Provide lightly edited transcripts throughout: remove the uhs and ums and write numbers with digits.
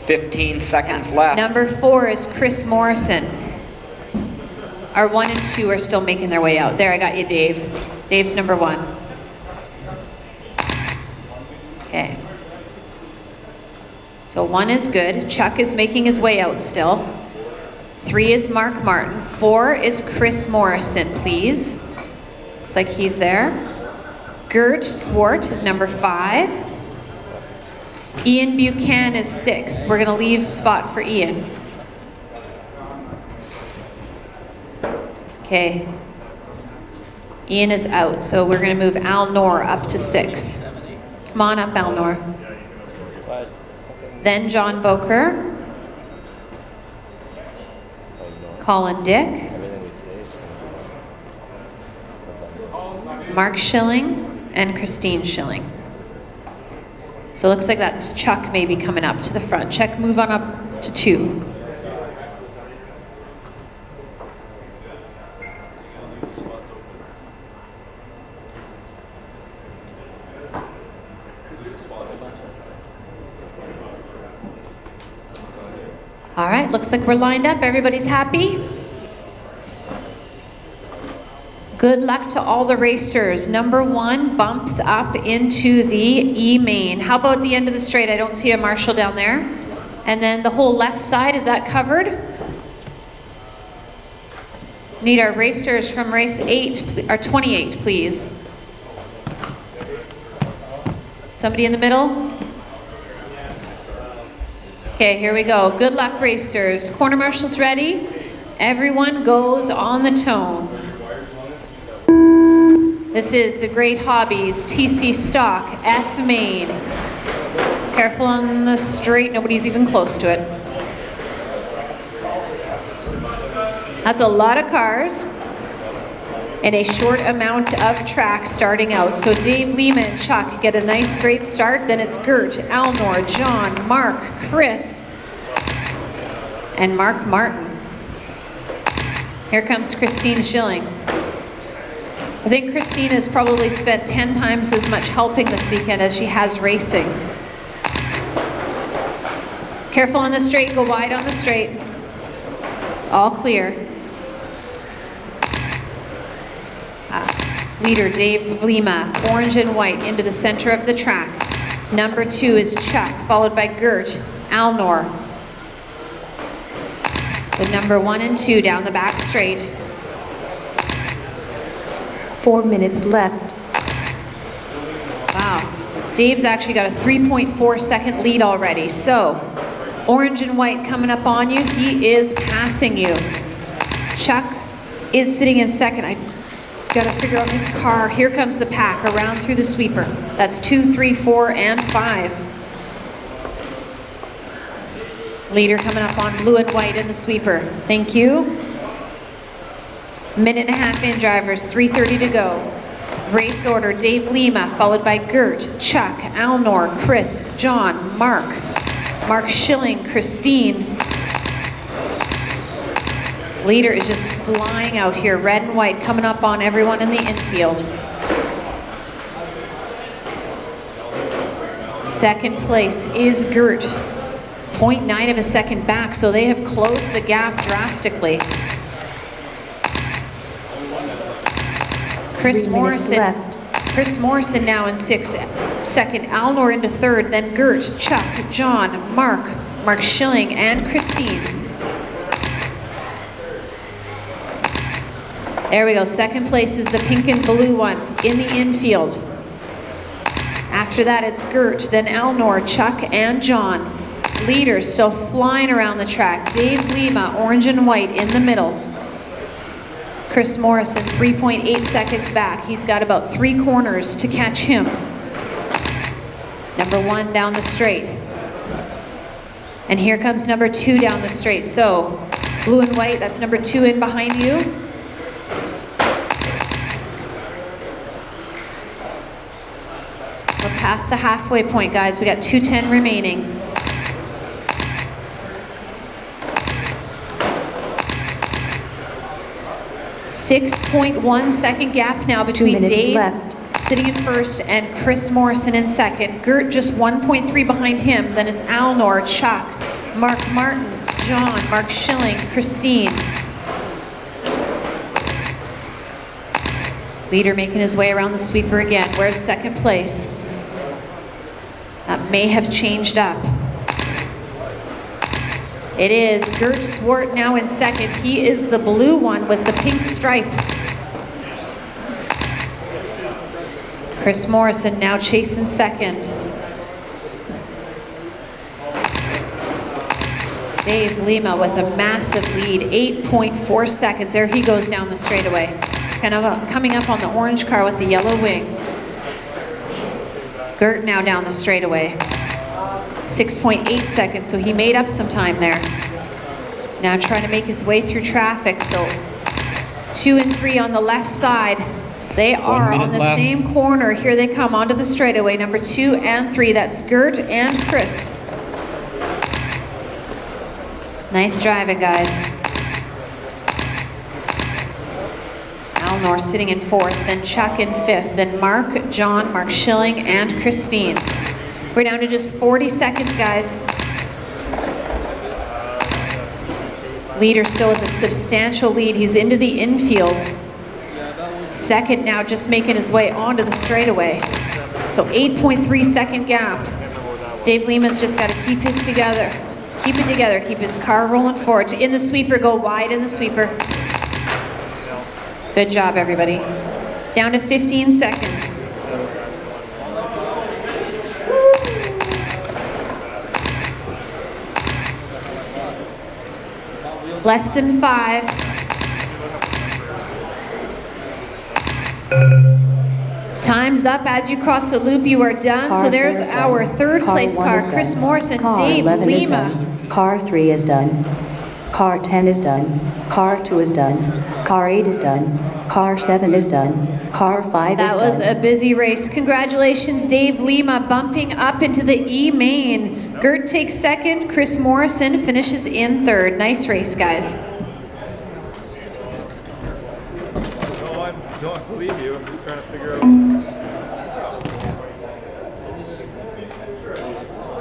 15 seconds left. Number 4 is Chris Morrison. Our 1 and 2 are still making their way out. There, I got you, Dave. Dave's number 1. Okay. So 1 is good. Chuck is making his way out still. 3 is Mark Martin. 4 is Chris Morrison, please. Looks like he's there. Gert Swart is number 5. Ian Buchanan is 6. We're going to leave spot for Ian. Okay. Ian is out, so we're going to move Al Noor up to 6. Come on up, Al Noor. Then John Boker. Colin Dick. Mark Schilling and Christine Schilling. So it looks like that's Chuck maybe coming up to the front. Chuck, move on up to 2. All right, looks like we're lined up. Everybody's happy? Good luck to all the racers. Number 1 bumps up into the E main. How about the end of the straight? I don't see a marshal down there. And then the whole left side, is that covered? Need our racers from race 8, or 28, please. Somebody in the middle? Okay, here we go. Good luck, racers. Corner marshals ready? Everyone goes on the tone. This is the Great Hobbies, TC Stock, F main. Careful on the straight, nobody's even close to it. That's a lot of cars and a short amount of track starting out. So Dave, Lima, and Chuck get a nice great start. Then it's Gert, Alnor, John, Mark, Chris, and Mark Martin. Here comes Christine Schilling. I think Christine has probably spent 10 times as much helping this weekend as she has racing. Careful on the straight, go wide on the straight. It's all clear. Leader Dave Lima, orange and white, into the center of the track. Number 2 is Chuck, followed by Gert, Alnor. So number 1 and 2 down the back straight. 4 minutes left. Wow. Dave's actually got a 3.4 second lead already. So, orange and white coming up on you. He is passing you. Chuck is sitting in second. I gotta figure out his car. Here comes the pack around through the sweeper. That's 2, 3, 4, and 5. Leader coming up on blue and white in the sweeper. Thank you. Minute and a half in, drivers, 3:30 to go. Race order, Dave Lima, followed by Gert, Chuck, Alnor, Chris, John, Mark, Mark Schilling, Christine. Leader is just flying out here, red and white, coming up on everyone in the infield. Second place is Gert, 0.9 of a second back, so they have closed the gap drastically. Chris Morrison now in 6th, second, Alnor into 3rd, then Gert, Chuck, John, Mark Schilling, and Christine. There we go, second place is the pink and blue one in the infield. After that it's Gert, then Alnor, Chuck, and John. Leaders still flying around the track. Dave Lima, orange and white in the middle. Chris Morrison, 3.8 seconds back. He's got about 3 corners to catch him. Number 1 down the straight. And here comes number 2 down the straight. So, blue and white, that's number 2 in behind you. We're past the halfway point, guys. We got 2:10 remaining. .1 second gap now between Dave sitting in 1st and Chris Morrison in 2nd. Gert just 1.3 behind him. Then it's Alnor, Chuck, Mark Martin, John, Mark Schilling, Christine. Leader making his way around the sweeper again. Where's second place? That may have changed up. It is Gert Swart now in second. He is the blue one with the pink stripe. Chris Morrison now chasing second. Dave Lima with a massive lead, 8.4 seconds. There he goes down the straightaway. Kind of coming up on the orange car with the yellow wing. Gert now down the straightaway. 6.8 seconds, so he made up some time there. Now trying to make his way through traffic, so 2 and 3 on the left side. They are on the same corner. Here they come onto the straightaway, number 2 and 3. That's Gert and Chris. Nice driving, guys. Alnor sitting in 4th, then Chuck in 5th, then Mark, John, Mark Schilling, and Christine. We're down to just 40 seconds, guys. Leader still with a substantial lead. He's into the infield. Second now, just making his way onto the straightaway. So 8.3 second gap. Dave Lima's just got to keep his together. Keep it together, keep his car rolling forward. In the sweeper, go wide in the sweeper. Good job, everybody. Down to 15 seconds. Less than 5. Time's up. As you cross the loop, you are done. Car so there's our done. third Car place car, Chris done. Morrison, Car Dave 11 is Lima. done. Car 3 is done. Car 10 is done. Car 2 is done. Car 8 is done. Car 7 is done. Car 5 is That done. was a busy race. Congratulations, Dave Lima, bumping up into the E main. Gert takes second. Chris Morrison finishes in third. Nice race, guys. No, I don't believe you. I'm just trying to figure out.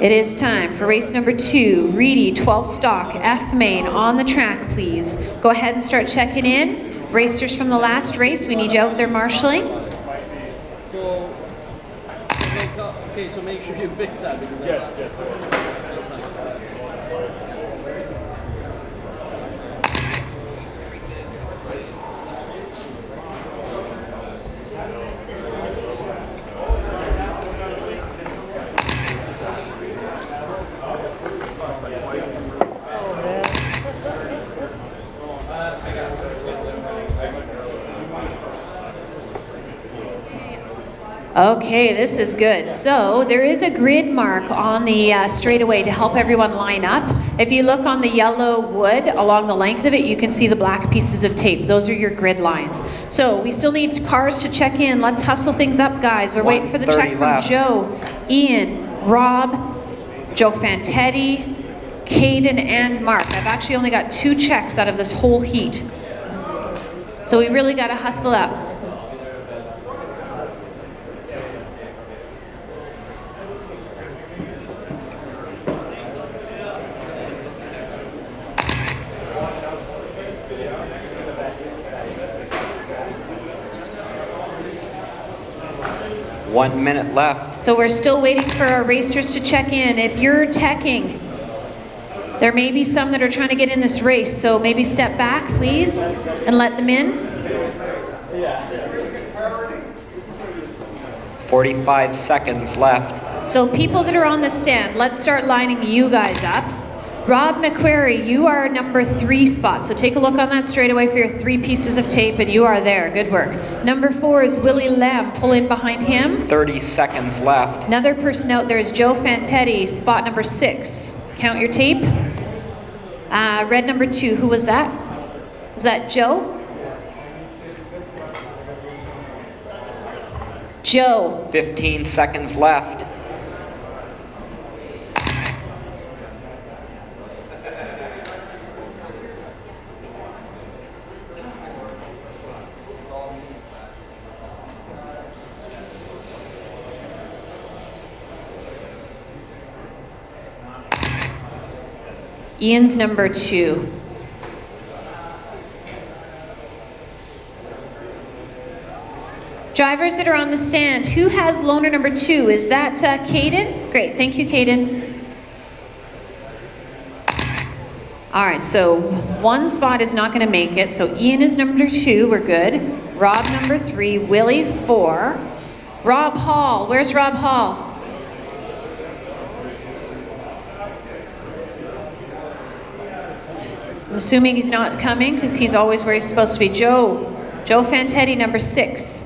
It is time for race number 2, Reedy 12 stock, F main on the track, please. Go ahead and start checking in. Racers from the last race, we need you out there marshalling. So, okay, so make sure you fix that. Yes. Okay, this is good. So there is a grid mark on the straightaway to help everyone line up. If you look on the yellow wood along the length of it, you can see the black pieces of tape. Those are your grid lines. So we still need cars to check in. Let's hustle things up, guys. We're waiting for the check from left. Joe, Ian, Rob, Joe Fantetti, Caden, and Mark. I've actually only got 2 checks out of this whole heat. So we really got to hustle up. One minute left. So we're still waiting for our racers to check in. If you're teching, there may be some that are trying to get in this race, so maybe step back, please, and let them in. 45 seconds left. So people that are on the stand, let's start lining you guys up. Rob McQuarrie, you are number 3 spot, so take a look on that straightaway for your 3 pieces of tape, and you are there. Good work. Number 4 is Willie Lem. Pull in behind him. 30 seconds left. Another person out there is Joe Fantetti, spot number 6. Count your tape. Red number 2, who was that? Was that Joe? Joe. 15 seconds left. Ian's number 2. Drivers that are on the stand, who has loaner number 2? Is that Caden? Great, thank you, Caden. All right, so one spot is not gonna make it. So Ian is number 2, we're good. Rob number 3, Willie 4. Rob Hall, where's Rob Hall? I'm assuming he's not coming because he's always where he's supposed to be. Joe Fantetti, number 6.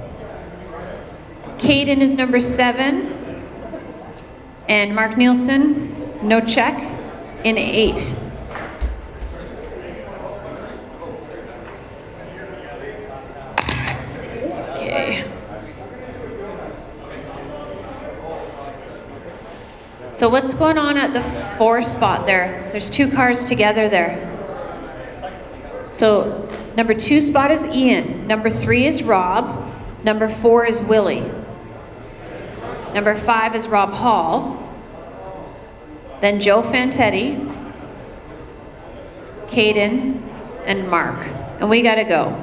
Caden is number 7. And Mark Nielsen, no check, in 8. Okay. So what's going on at the 4 spot there? There's 2 cars together there. So number 2 spot is Ian, number 3 is Rob, number 4 is Willie, number 5 is Rob Hall, then Joe Fantetti, Caden, and Mark. And we gotta go.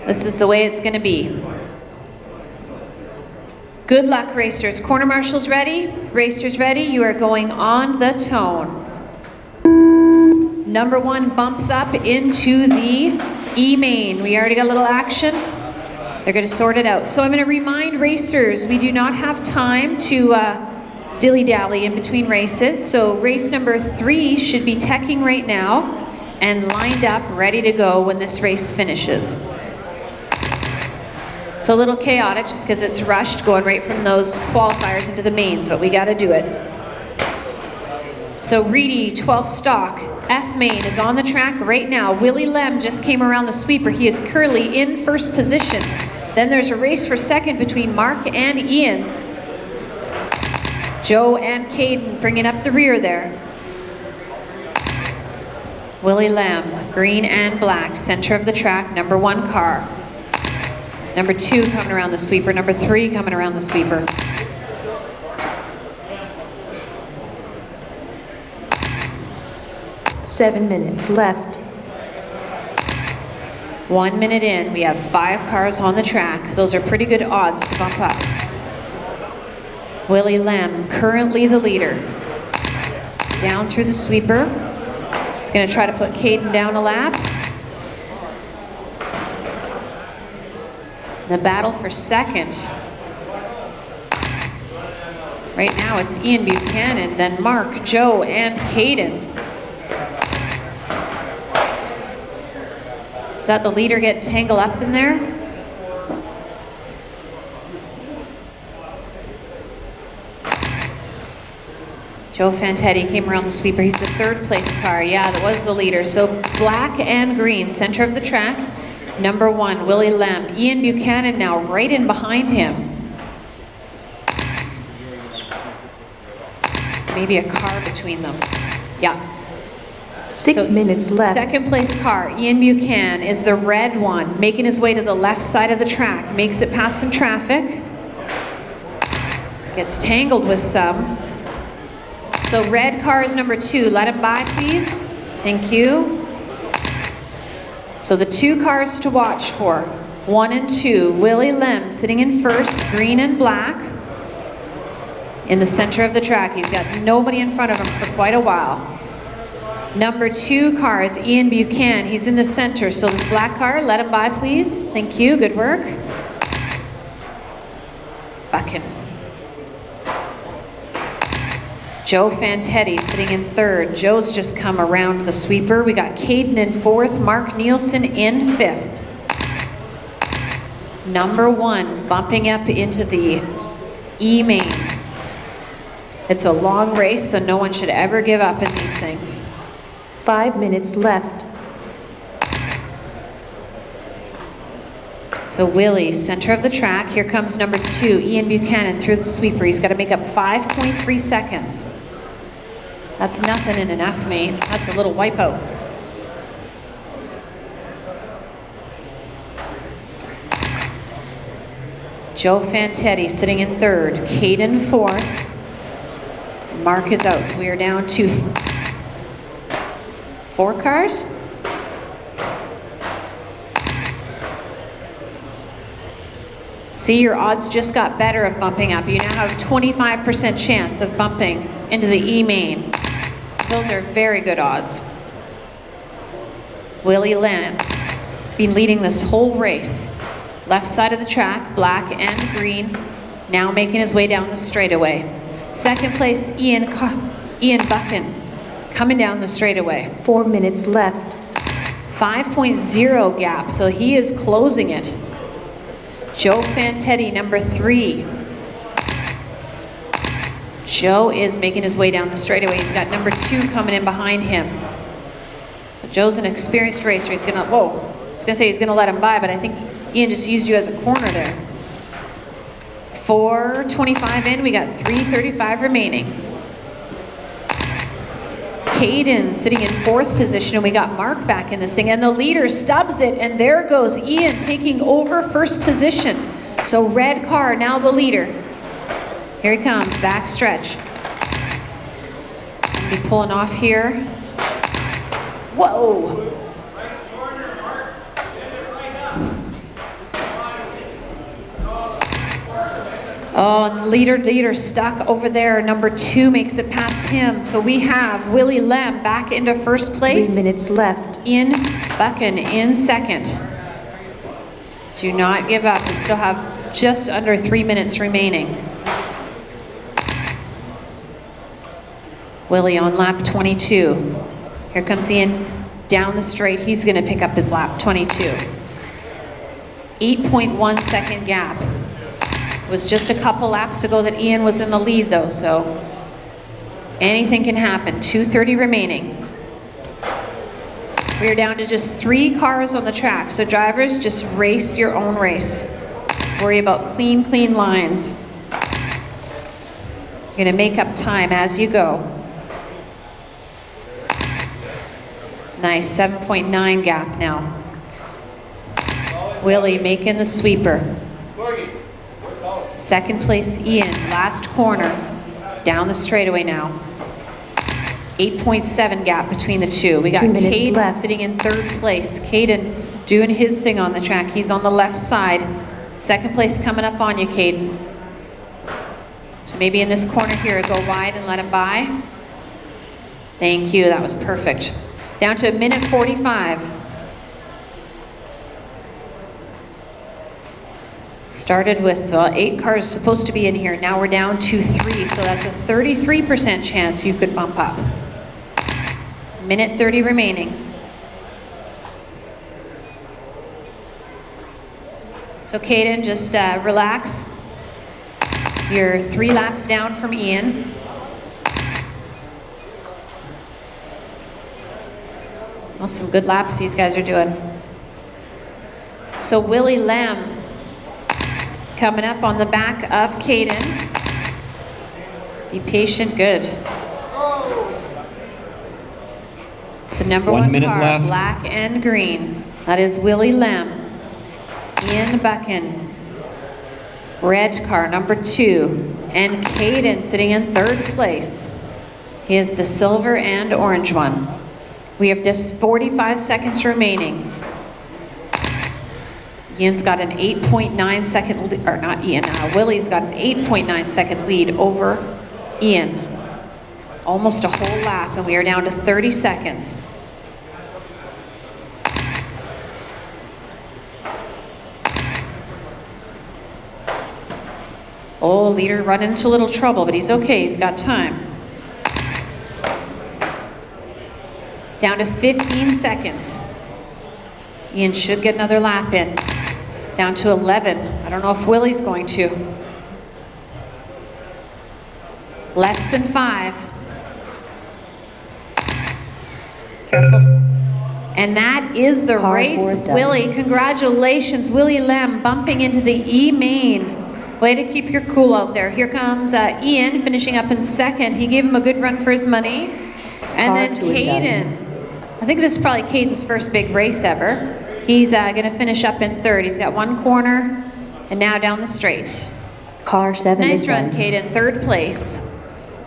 This is the way it's gonna be. Good luck, racers. Corner marshals ready? Racers ready? You are going on the tone. Number 1 bumps up into the E-main. We already got a little action. They're gonna sort it out. So I'm gonna remind racers, we do not have time to dilly-dally in between races. So race number 3 should be teching right now and lined up, ready to go when this race finishes. It's a little chaotic just because it's rushed, going right from those qualifiers into the mains, but we gotta do it. So Reedy, 12th stock, F main is on the track right now. Willie Lem just came around the sweeper. He is currently in first position. Then there's a race for second between Mark and Ian. Joe and Caden bringing up the rear there. Willie Lem, green and black, center of the track, number 1 car. Number 2 coming around the sweeper, number 3 coming around the sweeper. Seven minutes left. 1 minute in, we have 5 cars on the track. Those are pretty good odds to bump up. Willie Lem, currently the leader. Down through the sweeper. He's gonna try to put Caden down a lap. The battle for second. Right now it's Ian Buchanan, then Mark, Joe, and Caden. Does that the leader get tangled up in there? Joe Fantetti came around the sweeper. He's the 3rd place car. Yeah, that was the leader. So black and green, center of the track. Number 1, Willie Lem. Ian Buchanan now right in behind him. Maybe a car between them. Yeah. 6 minutes left. Second place car, Ian Buchanan, is the red one, making his way to the left side of the track. Makes it past some traffic. Gets tangled with some. So red car is number 2. Let him by, please. Thank you. So the 2 cars to watch for, 1 and 2. Willie Lem sitting in first, green and black. In the center of the track. He's got nobody in front of him for quite a while. Number 2 car is Ian Buchanan. He's in the center. So this black car, let him by, please. Thank you, good work. Bucking. Joe Fantetti sitting in 3rd. Joe's just come around the sweeper. We got Caden in 4th, Mark Nielsen in 5th. Number 1 bumping up into the E-main. It's a long race, so no one should ever give up in these things. 5 minutes left. So Willie, center of the track. Here comes number 2, Ian Buchanan through the sweeper. He's got to make up 5.3 seconds. That's nothing in an F main. That's a little wipeout. Joe Fantetti sitting in 3rd, Caden 4th. Mark is out, so we are down to 4 cars. See, your odds just got better of bumping up. You now have 25% chance of bumping into the E main. Those are very good odds. Willie Lamb's been leading this whole race. Left side of the track, black and green, now making his way down the straightaway. Second place, Ian Buchan, coming down the straightaway. 4 minutes left. 5.0 gap, so he is closing it. Joe Fantetti, number 3. Joe is making his way down the straightaway. He's got number 2 coming in behind him. So Joe's an experienced racer. He's gonna, whoa, I was gonna say he's gonna let him by, but I think Ian just used you as a corner there. 4:25 in, we got 3:35 remaining. Caden sitting in 4th position, and we got Mark back in this thing, and the leader stubs it, and there goes Ian taking over 1st position. So red car, now the leader. Here he comes, back stretch. Somebody pulling off here. Whoa! Oh, leader stuck over there. Number 2 makes it past him. So we have Willie Lem back into 1st place. 3 minutes left. Ian Buchan in 2nd. Do not give up. We still have just under 3 minutes remaining. Willie on lap 22. Here comes Ian down the straight. He's going to pick up his lap 22. 8.1 second gap. It was just a couple laps ago that Ian was in the lead though, so anything can happen. 2:30 remaining. We are down to just 3 cars on the track, so drivers, just race your own race. Worry about clean lines. You're gonna make up time as you go. Nice, 7.9 gap now. Willie making the sweeper. 2nd place Ian, last corner, down the straightaway now. 8.7 gap between the 2. We got Caden sitting in 3rd place. Caden doing his thing on the track. He's on the left side. 2nd place coming up on you, Caden. So maybe in this corner here, go wide and let him by. Thank you, that was perfect. Down to 1:45. Started with 8 cars supposed to be in here. Now we're down to 3, so that's a 33% chance you could bump up. 1:30 remaining. So Caden, just relax. You're 3 laps down from Ian. Well, some good laps these guys are doing. So Willie Lem coming up on the back of Caden. Be patient, good. So number 1 car, left. Black and green. That is Willie Lem. Ian Buchan. Red car, number 2. And Caden sitting in 3rd place. He is the silver and orange one. We have just 45 seconds remaining. Ian's got an 8.9 second, or not Ian, Willie's got an 8.9 second lead over Ian. Almost a whole lap, and we are down to 30 seconds. Oh, leader run into a little trouble, but he's okay, he's got time. Down to 15 seconds. Ian should get another lap in. Down to 11. I don't know if Willie's going to. Less than 5. Careful. And that is the race, Willie. Congratulations, Willie Lem bumping into the E main. Way to keep your cool out there. Here comes Ian finishing up in 2nd. He gave him a good run for his money. And then Caden. I think this is probably Caden's first big race ever. He's gonna finish up in 3rd. He's got 1 corner and now down the straight. Car 7 nice is run, done. Caden, 3rd place.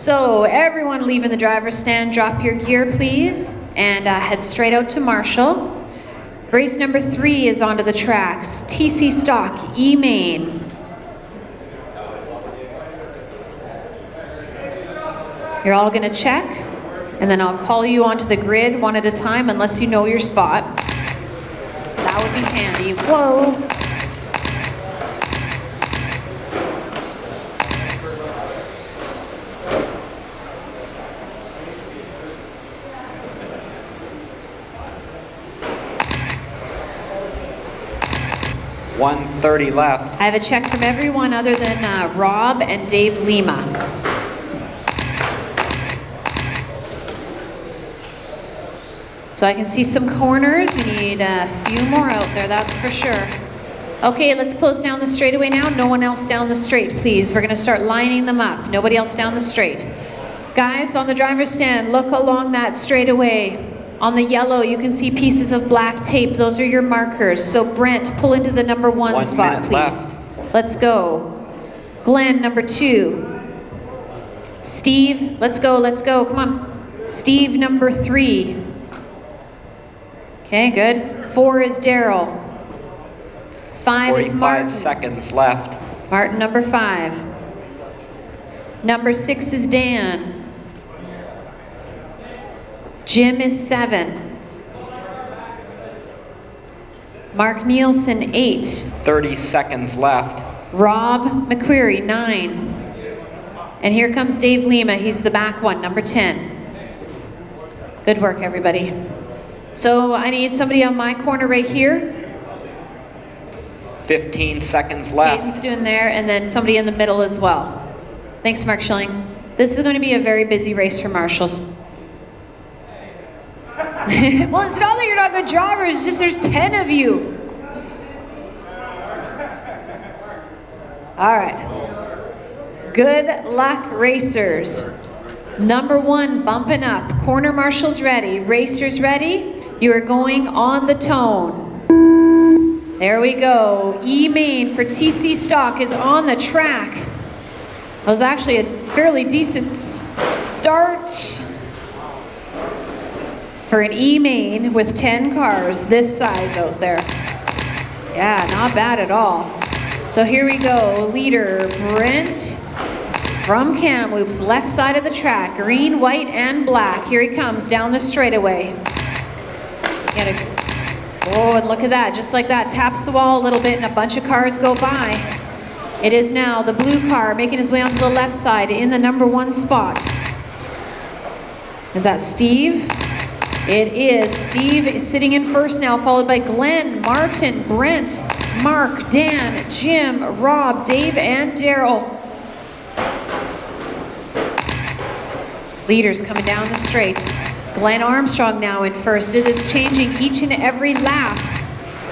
So everyone leaving the driver's stand, drop your gear please, and head straight out to Marshall. Race number 3 is onto the tracks. TC Stock, E-Main. You're all gonna check, and then I'll call you onto the grid one at a time unless you know your spot. That would be handy. Whoa. .130 left. I have a check from everyone other than Rob and Dave Lima. So I can see some corners. We need a few more out there, that's for sure. Okay, let's close down the straightaway now. No one else down the straight, please. We're gonna start lining them up. Nobody else down the straight. Guys, on the driver's stand, look along that straightaway. On the yellow, you can see pieces of black tape. Those are your markers. So Brent, pull into the number 1 spot, please. Left. Let's go. Glenn, number 2. Steve, let's go, come on. Steve, number 3. Okay, good. 4 is Daryl. 5 is Martin. 45 seconds left. Martin, number 5. Number 6 is Dan. Jim is 7. Mark Nielsen, 8. 30 seconds left. Rob McQuarrie, 9. And here comes Dave Lima. He's the back one, number 10. Good work, everybody. So I need somebody on my corner right here. 15 seconds left. Hayden's doing there, and then somebody in the middle as well. Thanks, Mark Schilling. This is going to be a very busy race for marshals. Well, it's not that you're not good drivers, it's just there's 10 of you. All right. Good luck, racers. Number 1, bumping up. Corner marshals ready. Racers ready. You are going on the tone. There we go. E-Main for TC Stock is on the track. That was actually a fairly decent start for an E-Main with 10 cars this size out there. Yeah, not bad at all. So here we go. Leader Brent from Kamloops, left side of the track, green, white, and black. Here he comes down the straightaway. Oh, and look at that, just like that, taps the wall a little bit and a bunch of cars go by. It is now the blue car making his way onto the left side in the number 1 spot. Is that Steve? It is. Steve is sitting in first now, followed by Glenn, Martin, Brent, Mark, Dan, Jim, Rob, Dave, and Daryl. Leaders coming down the straight. Glenn Armstrong now in first. It is changing each and every lap.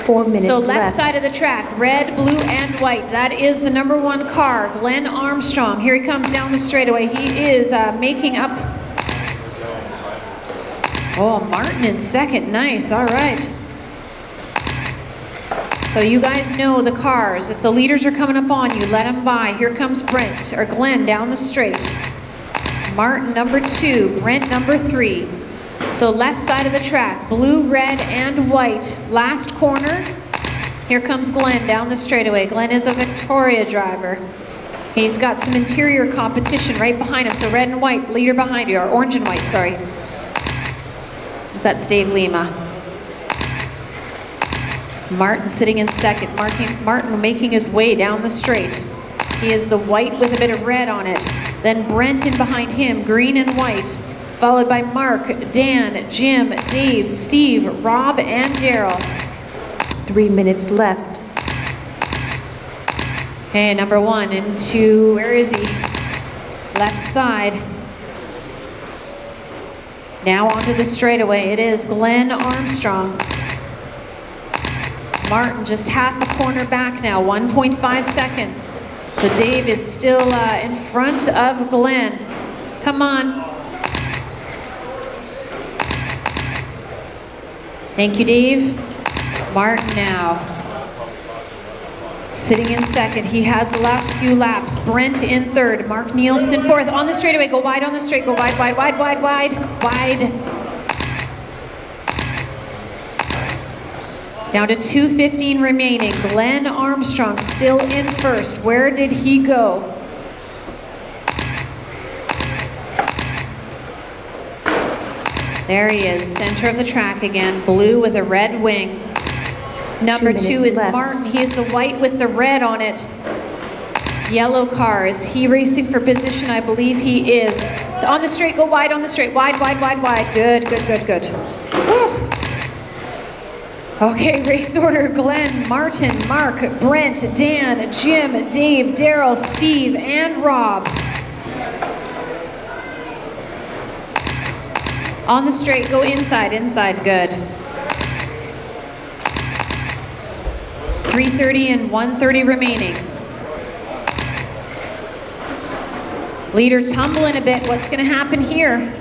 4 minutes so left. left side of the track, red, blue, and white. That is the number 1 car, Glenn Armstrong. Here he comes down the straightaway. He is making up. Oh, Martin in second. Nice. All right. So you guys know the cars. If the leaders are coming up on you, let them by. Here comes Brent or Glenn down the straight. Martin number 2, Brent number 3. So left side of the track, blue, red, and white. Last corner, here comes Glenn down the straightaway. Glenn is a Victoria driver. He's got some interior competition right behind him. So red and white, leader behind you, or orange and white, sorry. That's Dave Lima. Martin sitting in second. Martin making his way down the straight. He is the white with a bit of red on it. Then Brent in behind him, green and white, followed by Mark, Dan, Jim, Dave, Steve, Rob, and Daryl. 3 minutes left. Okay, number 1 into, where is he? Left side. Now onto the straightaway. It is Glenn Armstrong. Martin just half a corner back now, 1.5 seconds. So Dave is still in front of Glenn. Come on. Thank you, Dave. Martin now. Sitting in second, he has the last few laps. Brent in third, Mark Nielsen fourth. On the straightaway, go wide on the straight, go wide, wide, wide, wide, wide, wide. Down to 2:15 remaining. Glenn Armstrong still in first. Where did he go? There he is, center of the track again. Blue with a red wing. Number 2 is left. Martin. He is the white with the red on it. Yellow car. Is he racing for position? I believe he is. On the straight, go wide on the straight. Wide, wide, wide, wide. Good, good, good, good. Whew. Okay, race order. Glenn, Martin, Mark, Brent, Dan, Jim, Dave, Daryl, Steve, and Rob. On the straight, go inside, inside, good. 3:30 and 1:30 remaining. Leader tumbling a bit. What's going to happen here?